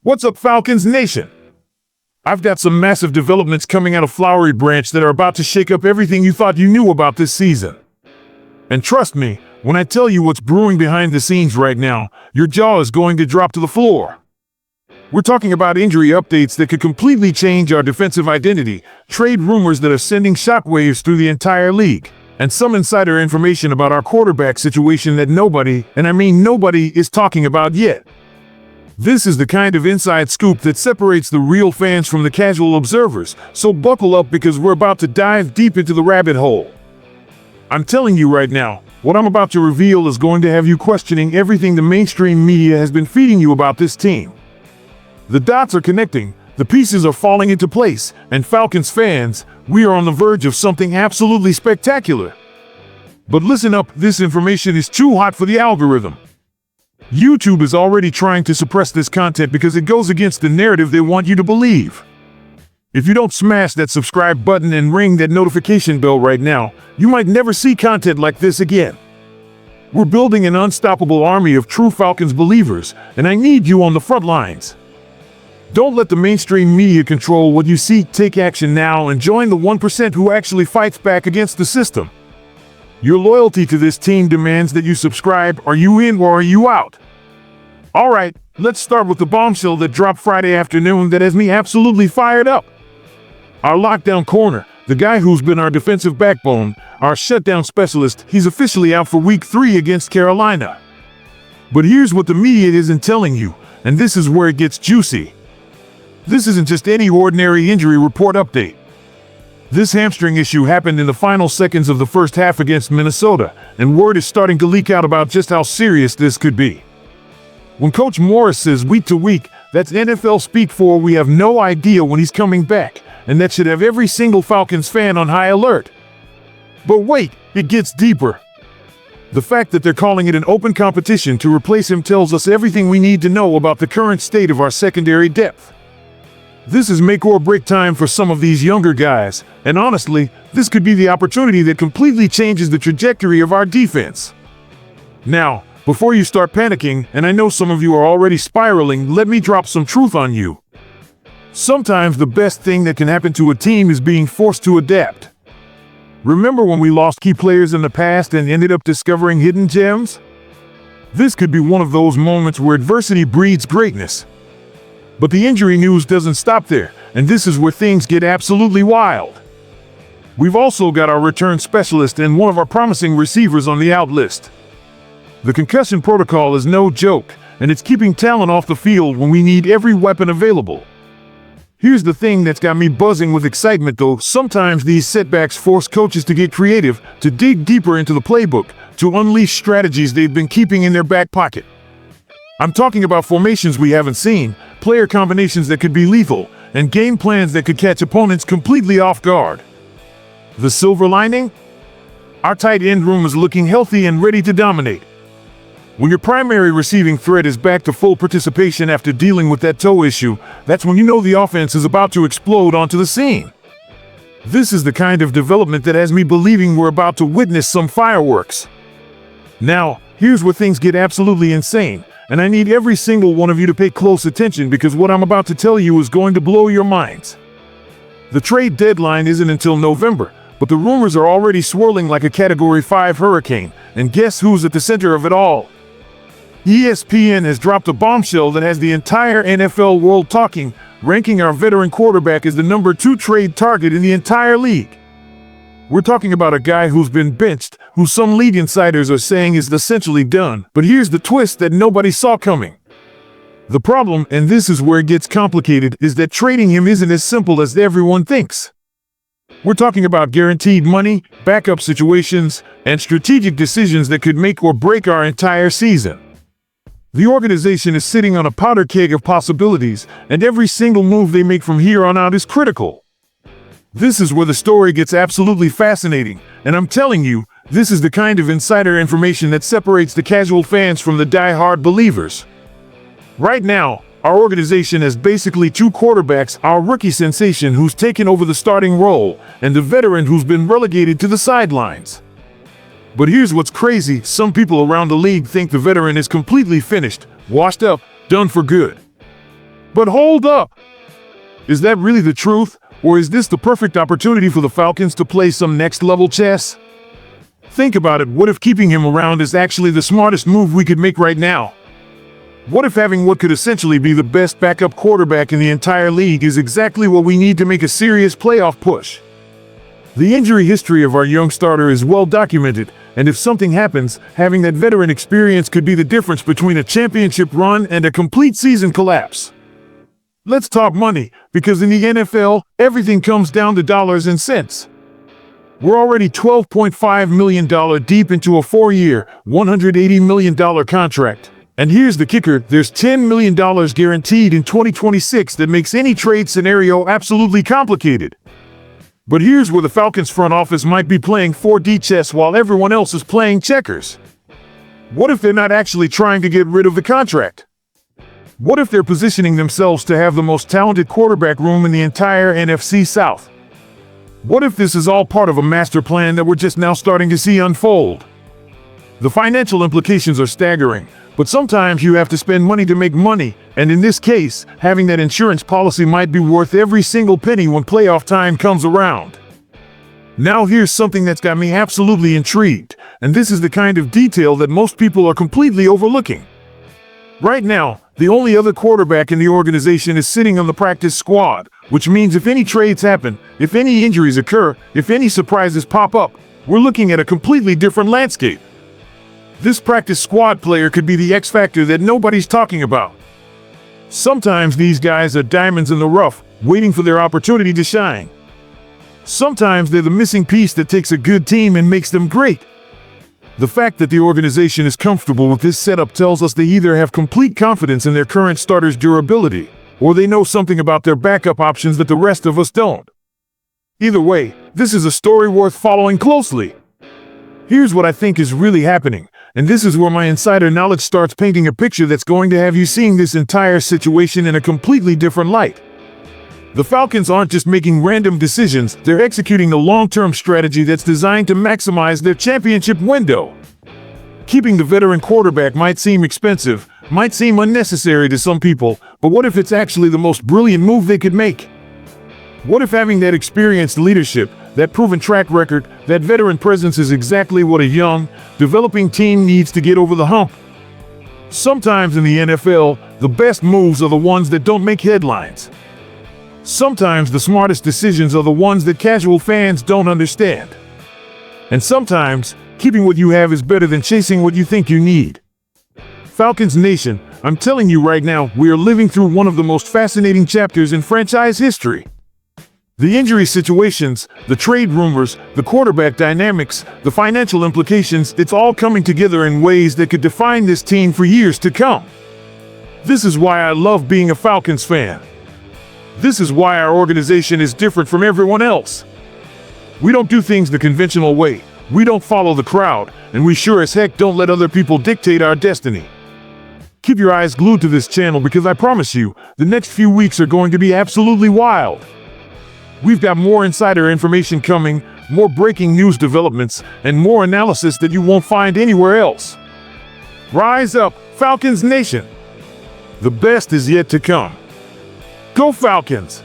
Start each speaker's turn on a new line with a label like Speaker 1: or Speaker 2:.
Speaker 1: What's up, Falcons Nation? I've got some massive developments coming out of Flowery Branch that are about to shake up everything you thought you knew about this season. And trust me, when I tell you what's brewing behind the scenes right now, your jaw is going to drop to the floor. We're talking about injury updates that could completely change our defensive identity, trade rumors that are sending shockwaves through the entire league, and some insider information about our quarterback situation that nobody, and I mean nobody, is talking about yet. This is the kind of inside scoop that separates the real fans from the casual observers, so buckle up because we're about to dive deep into the rabbit hole. I'm telling you right now, what I'm about to reveal is going to have you questioning everything the mainstream media has been feeding you about this team. The dots are connecting, the pieces are falling into place, and Falcons fans, we are on the verge of something absolutely spectacular. But listen up, this information is too hot for the algorithm. YouTube is already trying to suppress this content because it goes against the narrative they want you to believe. If you don't smash that subscribe button and ring that notification bell right now, you might never see content like this again. We're building an unstoppable army of true Falcons believers, and I need you on the front lines. Don't let the mainstream media control what you see. Take action now and join the 1% who actually fights back against the system. Your loyalty to this team demands that you subscribe. Are you in or are you out? All right, let's start with the bombshell that dropped Friday afternoon that has me absolutely fired up. Our lockdown corner, the guy who's been our defensive backbone, our shutdown specialist, he's officially out for Week 3 against Carolina. But here's what the media isn't telling you, and this is where it gets juicy. This isn't just any ordinary injury report update. This hamstring issue happened in the final seconds of the first half against Minnesota, and word is starting to leak out about just how serious this could be. When Coach Morris says week to week, that's NFL speak for we have no idea when he's coming back, and that should have every single Falcons fan on high alert. But wait, it gets deeper. The fact that they're calling it an open competition to replace him tells us everything we need to know about the current state of our secondary depth. This is make or break time for some of these younger guys, and honestly, this could be the opportunity that completely changes the trajectory of our defense. Now, before you start panicking, and I know some of you are already spiraling, let me drop some truth on you. Sometimes the best thing that can happen to a team is being forced to adapt. Remember when we lost key players in the past and ended up discovering hidden gems? This could be one of those moments where adversity breeds greatness. But the injury news doesn't stop there, and this is where things get absolutely wild. We've also got our return specialist and one of our promising receivers on the out list. The concussion protocol is no joke, and it's keeping talent off the field when we need every weapon available. Here's the thing that's got me buzzing with excitement though, sometimes these setbacks force coaches to get creative, to dig deeper into the playbook, to unleash strategies they've been keeping in their back pocket. I'm talking about formations we haven't seen, player combinations that could be lethal, and game plans that could catch opponents completely off guard. The silver lining? Our tight end room is looking healthy and ready to dominate. When your primary receiving threat is back to full participation after dealing with that toe issue, that's when you know the offense is about to explode onto the scene. This is the kind of development that has me believing we're about to witness some fireworks. Now, here's where things get absolutely insane, and I need every single one of you to pay close attention because what I'm about to tell you is going to blow your minds. The trade deadline isn't until November, but the rumors are already swirling like a Category 5 hurricane, and guess who's at the center of it all? ESPN has dropped a bombshell that has the entire NFL world talking, ranking our veteran quarterback as the number 2 trade target in the entire league. We're talking about a guy who's been benched, who some league insiders are saying is essentially done, but here's the twist that nobody saw coming. The problem, and this is where it gets complicated, is that trading him isn't as simple as everyone thinks. We're talking about guaranteed money, backup situations, and strategic decisions that could make or break our entire season. The organization is sitting on a powder keg of possibilities, and every single move they make from here on out is critical. This is where the story gets absolutely fascinating, and I'm telling you, this is the kind of insider information that separates the casual fans from the die-hard believers. Right now, our organization has basically 2 quarterbacks, our rookie sensation who's taken over the starting role, and the veteran who's been relegated to the sidelines. But here's what's crazy, some people around the league think the veteran is completely finished, washed up, done for good. But hold up! Is that really the truth? Or is this the perfect opportunity for the Falcons to play some next-level chess? Think about it, what if keeping him around is actually the smartest move we could make right now? What if having what could essentially be the best backup quarterback in the entire league is exactly what we need to make a serious playoff push? The injury history of our young starter is well documented, and if something happens, having that veteran experience could be the difference between a championship run and a complete season collapse. Let's talk money, because in the NFL, everything comes down to dollars and cents. We're already $12.5 million deep into a 4-year, $180 million contract. And here's the kicker, there's $10 million guaranteed in 2026 that makes any trade scenario absolutely complicated. But here's where the Falcons front office might be playing 4D chess while everyone else is playing checkers. What if they're not actually trying to get rid of the contract? What if they're positioning themselves to have the most talented quarterback room in the entire NFC South? What if this is all part of a master plan that we're just now starting to see unfold? The financial implications are staggering, but sometimes you have to spend money to make money, and in this case, having that insurance policy might be worth every single penny when playoff time comes around. Now here's something that's got me absolutely intrigued, and this is the kind of detail that most people are completely overlooking. Right now, the only other quarterback in the organization is sitting on the practice squad, which means if any trades happen, if any injuries occur, if any surprises pop up, we're looking at a completely different landscape. This practice squad player could be the X factor that nobody's talking about. Sometimes these guys are diamonds in the rough, waiting for their opportunity to shine. Sometimes they're the missing piece that takes a good team and makes them great. The fact that the organization is comfortable with this setup tells us they either have complete confidence in their current starters' durability, or they know something about their backup options that the rest of us don't. Either way, this is a story worth following closely. Here's what I think is really happening, and this is where my insider knowledge starts painting a picture that's going to have you seeing this entire situation in a completely different light. The Falcons aren't just making random decisions, they're executing a long-term strategy that's designed to maximize their championship window. Keeping the veteran quarterback might seem expensive, might seem unnecessary to some people, but what if it's actually the most brilliant move they could make? What if having that experienced leadership, that proven track record, that veteran presence is exactly what a young, developing team needs to get over the hump? Sometimes in the NFL, the best moves are the ones that don't make headlines. Sometimes the smartest decisions are the ones that casual fans don't understand. And sometimes, keeping what you have is better than chasing what you think you need. Falcons Nation, I'm telling you right now, we are living through one of the most fascinating chapters in franchise history. The injury situations, the trade rumors, the quarterback dynamics, the financial implications, it's all coming together in ways that could define this team for years to come. This is why I love being a Falcons fan. This is why our organization is different from everyone else. We don't do things the conventional way, we don't follow the crowd, and we sure as heck don't let other people dictate our destiny. Keep your eyes glued to this channel because I promise you, the next few weeks are going to be absolutely wild. We've got more insider information coming, more breaking news developments, and more analysis that you won't find anywhere else. Rise up, Falcons Nation! The best is yet to come. Go Falcons!